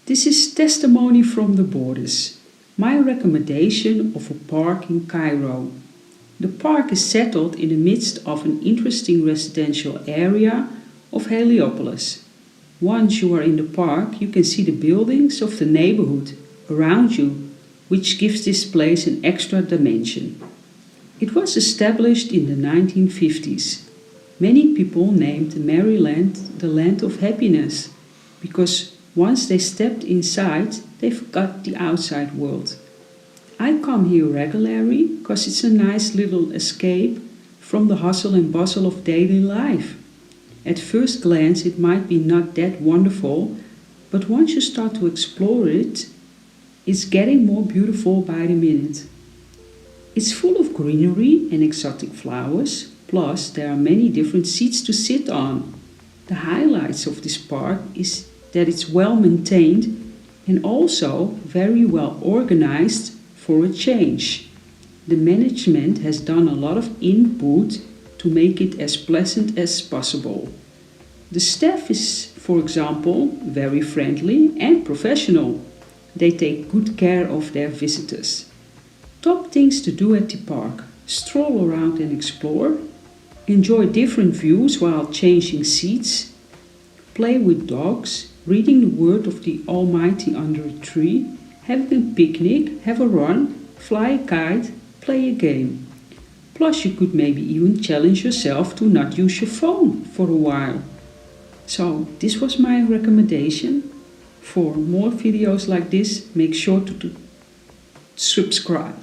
This is testimony from the borders. My recommendation of a park in Cairo. The park is settled in the midst of an interesting residential area of Heliopolis. Once you are in the park, you can see the buildings of the neighborhood around you, which gives this place an extra dimension. It was established in the 1950s. Many people named Merryland the land of happiness, because once they stepped inside, they forgot the outside world. I come here regularly because it's a nice little escape from the hustle and bustle of daily life. At first glance it might be not that wonderful, but once you start to explore it, it's getting more beautiful by the minute. It's full of greenery and exotic flowers, plus there are many different seats to sit on. The highlights of this park is that it's well maintained and also very well organized for a change. The management has done a lot of input to make it as pleasant as possible. The staff is, for example, very friendly and professional. They take good care of their visitors. Top things to do at the park: stroll around and explore, enjoy different views while changing seats, play with dogs, reading the word of the Almighty under a tree, having a picnic, have a run, fly a kite, play a game. Plus you could maybe even challenge yourself to not use your phone for a while. So this was my recommendation. For more videos like this, make sure to subscribe.